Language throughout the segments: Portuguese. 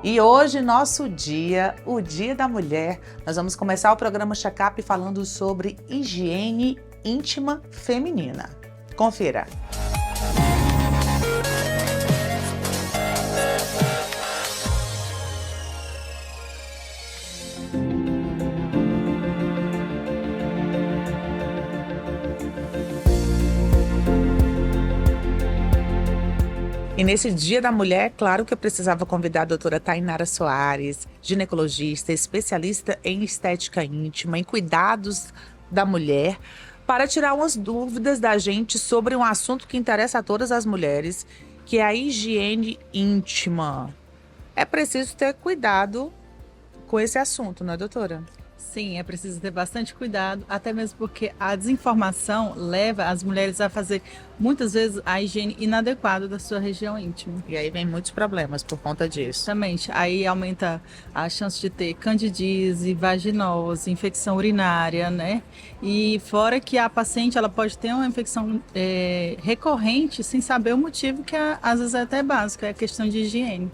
E hoje, nosso dia, o Dia da Mulher, nós vamos começar o programa Check-up falando sobre higiene íntima feminina. Confira! E nesse Dia da Mulher, claro que eu precisava convidar a doutora Tainara Soares, ginecologista, especialista em estética íntima, em cuidados da mulher, para tirar umas dúvidas da gente sobre um assunto que interessa a todas as mulheres, que é a higiene íntima. É preciso ter cuidado com esse assunto, não é, doutora? Sim, é preciso ter bastante cuidado, até mesmo porque a desinformação leva as mulheres a fazer, muitas vezes, a higiene inadequada da sua região íntima. E aí vem muitos problemas por conta disso. Justamente, aí aumenta a chance de ter candidíase, vaginose, infecção urinária, né? E fora que a paciente ela pode ter uma infecção recorrente sem saber o motivo, que às vezes é até básico, é a questão de higiene.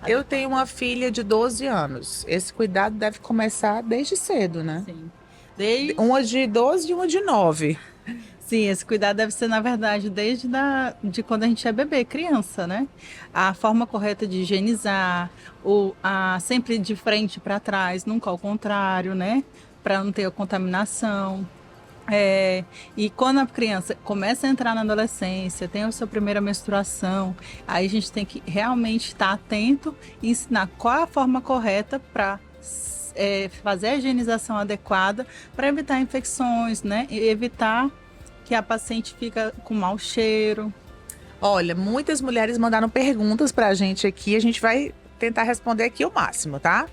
Eu tenho uma filha de 12 anos. Esse cuidado deve começar desde cedo, né? Sim. Uma de 12 e uma de 9. Sim, esse cuidado deve ser, na verdade, desde de quando a gente é bebê, criança, né? A forma correta de higienizar, sempre de frente para trás, nunca ao contrário, né? Para não ter a contaminação. E quando a criança começa a entrar na adolescência, tem a sua primeira menstruação, aí a gente tem que realmente estar atento e ensinar qual é a forma correta para fazer a higienização adequada para evitar infecções, né? E evitar que a paciente fica com mau cheiro. Olha, muitas mulheres mandaram perguntas pra gente aqui, a gente vai tentar responder aqui o máximo, tá?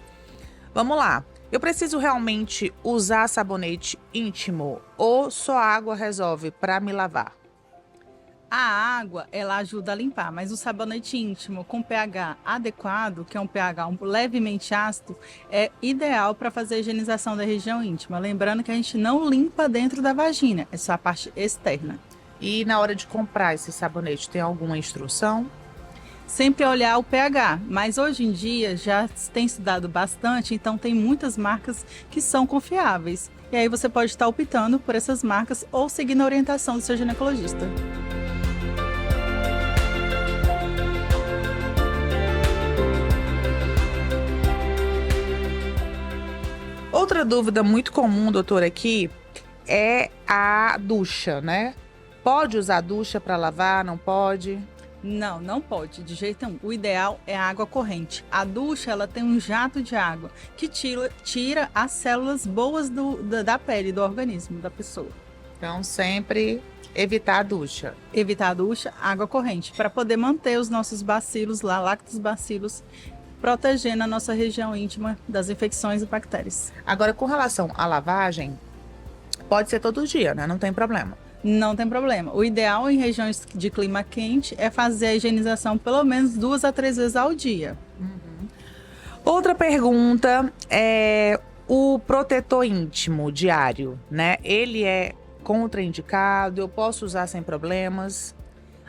Vamos lá. Eu preciso realmente usar sabonete íntimo ou só água resolve para me lavar? A água, ela ajuda a limpar, mas o sabonete íntimo com pH adequado, que é um pH levemente ácido, é ideal para fazer a higienização da região íntima. Lembrando que a gente não limpa dentro da vagina, é só a parte externa. E na hora de comprar esse sabonete, tem alguma instrução? Sempre olhar o pH, mas hoje em dia já tem estudado bastante, então tem muitas marcas que são confiáveis. E aí você pode estar optando por essas marcas ou seguindo a orientação do seu ginecologista. Outra dúvida muito comum, doutora, aqui é a ducha, né? Pode usar a ducha para lavar, não pode? Não, não pode, de jeito nenhum. O ideal é a água corrente. A ducha, ela tem um jato de água que tira as células boas da pele, do organismo da pessoa. Então, sempre evitar a ducha. Evitar a ducha, água corrente, para poder manter os nossos bacilos lá, lactobacilos, protegendo a nossa região íntima das infecções e bactérias. Agora, com relação à lavagem, pode ser todo dia, né? Não tem problema. Não tem problema. O ideal em regiões de clima quente é fazer a higienização pelo menos 2 a 3 vezes ao dia. Outra pergunta é o protetor íntimo diário, né? Ele é contraindicado? Eu posso usar sem problemas?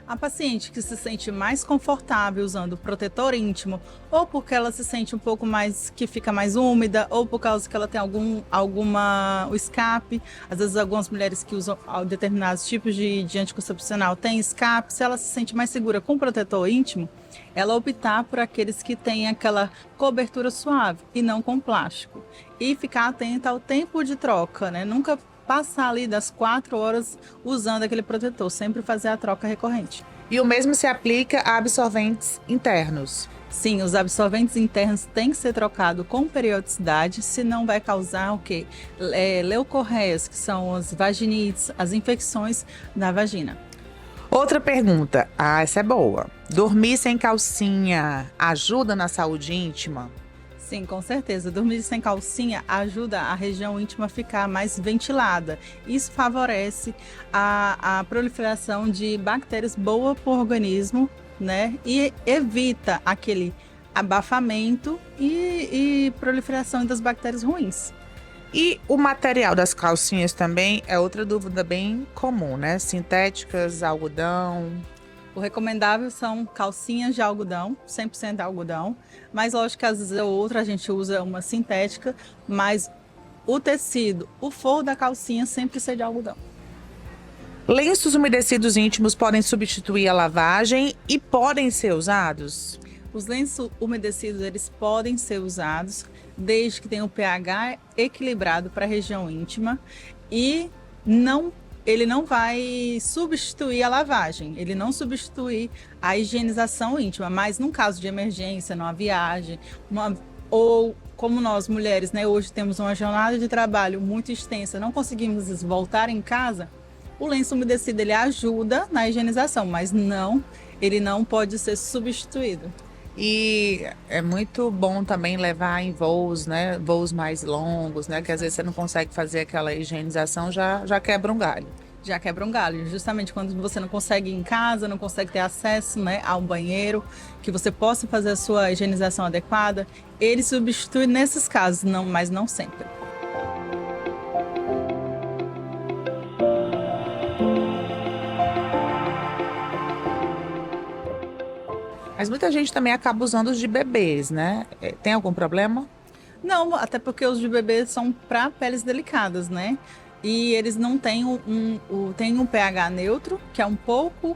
A paciente que se sente mais confortável usando o protetor íntimo, ou porque ela se sente um pouco mais, que fica mais úmida, ou por causa que ela tem o escape. Às vezes algumas mulheres que usam determinados tipos de anticoncepcional têm escape. Se ela se sente mais segura com o protetor íntimo, ela optar por aqueles que têm aquela cobertura suave e não com plástico. E ficar atenta ao tempo de troca, né? Nunca passar ali das 4 horas usando aquele protetor, sempre fazer a troca recorrente. E o mesmo se aplica a absorventes internos? Sim, os absorventes internos têm que ser trocados com periodicidade, senão vai causar o quê? Leucorreias, que são as vaginites, as infecções da vagina. Outra pergunta, essa é boa. Dormir sem calcinha ajuda na saúde íntima? Sim, com certeza. Dormir sem calcinha ajuda a região íntima a ficar mais ventilada. Isso favorece a proliferação de bactérias boas para o organismo, né? E evita aquele abafamento e proliferação das bactérias ruins. E o material das calcinhas também é outra dúvida bem comum, né? Sintéticas, algodão. O recomendável são calcinhas de algodão, 100% algodão, mas lógico que às vezes ou outra a gente usa uma sintética, mas o tecido, o forro da calcinha sempre ser de algodão. Lenços umedecidos íntimos podem substituir a lavagem e podem ser usados? Os lenços umedecidos, eles podem ser usados desde que tenham o pH equilibrado para a região íntima e ele não vai substituir a lavagem, ele não substitui a higienização íntima, mas num caso de emergência, numa viagem, ou como nós mulheres, né, hoje temos uma jornada de trabalho muito extensa, não conseguimos voltar em casa, o lenço umedecido ele ajuda na higienização, mas ele não pode ser substituído. E é muito bom também levar em voos, né? Voos mais longos, né? Que às vezes você não consegue fazer aquela higienização, já quebra um galho. Já quebra um galho, justamente quando você não consegue ir em casa, não consegue ter acesso, né, a um banheiro, que você possa fazer a sua higienização adequada, ele substitui nesses casos, mas não sempre. Mas muita gente também acaba usando os de bebês, né? Tem algum problema? Não, até porque os de bebê são para peles delicadas, né? E eles não têm tem um pH neutro, que é um pouco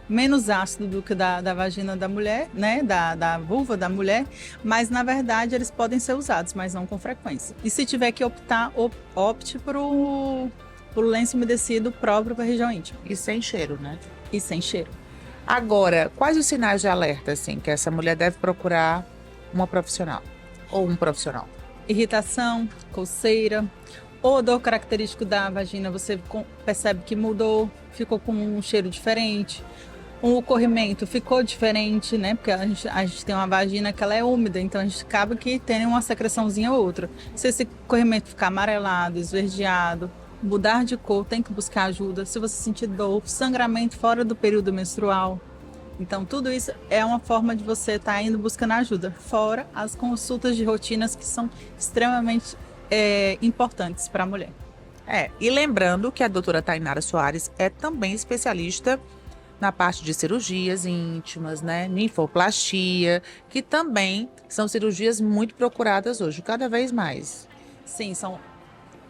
menos ácido do que da vagina da mulher, né? Da vulva da mulher, mas na verdade eles podem ser usados, mas não com frequência. E se tiver que optar, opte por lenço umedecido próprio para a região íntima. E sem cheiro, né? E sem cheiro. Agora, quais os sinais de alerta, assim, que essa mulher deve procurar uma profissional ou um profissional? Irritação, coceira, o odor característico da vagina, você percebe que mudou, ficou com um cheiro diferente. O corrimento ficou diferente, né? Porque a gente tem uma vagina que ela é úmida, então a gente acaba que tem uma secreçãozinha ou outra. Se esse corrimento ficar amarelado, esverdeado, mudar de cor, tem que buscar ajuda. Se você sentir dor, sangramento fora do período menstrual. Então, tudo isso é uma forma de você estar indo buscando ajuda. Fora as consultas de rotinas que são extremamente importantes para a mulher. E lembrando que a doutora Tainara Soares é também especialista na parte de cirurgias íntimas, né? Ninfoplastia, que também são cirurgias muito procuradas hoje, cada vez mais. Sim, são.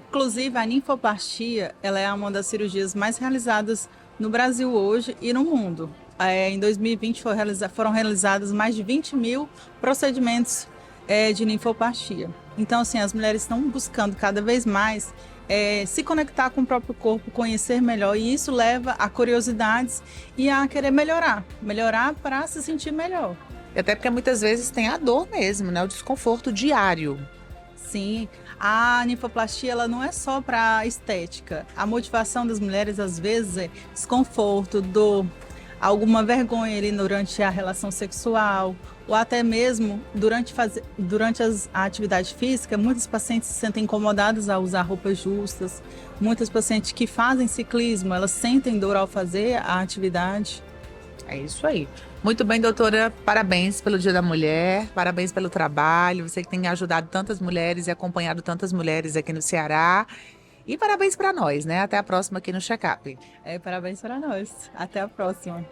Inclusive, a ninfoplastia, ela é uma das cirurgias mais realizadas no Brasil hoje e no mundo. Em 2020 foram realizados mais de 20 mil procedimentos de ninfoplastia. Então, assim, as mulheres estão buscando cada vez mais se conectar com o próprio corpo, conhecer melhor, e isso leva a curiosidades e a querer melhorar para se sentir melhor. E até porque muitas vezes tem a dor mesmo, né? O desconforto diário. Sim, a ninfoplastia ela não é só para estética. A motivação das mulheres às vezes é desconforto, dor, alguma vergonha ali durante a relação sexual, ou até mesmo durante a atividade física. Muitas pacientes se sentem incomodadas ao usar roupas justas. Muitas pacientes que fazem ciclismo, elas sentem dor ao fazer a atividade. É isso aí. Muito bem, doutora. Parabéns pelo Dia da Mulher, parabéns pelo trabalho. Você que tem ajudado tantas mulheres e acompanhado tantas mulheres aqui no Ceará. E parabéns para nós, né? Até a próxima aqui no Check-up. Parabéns para nós. Até a próxima.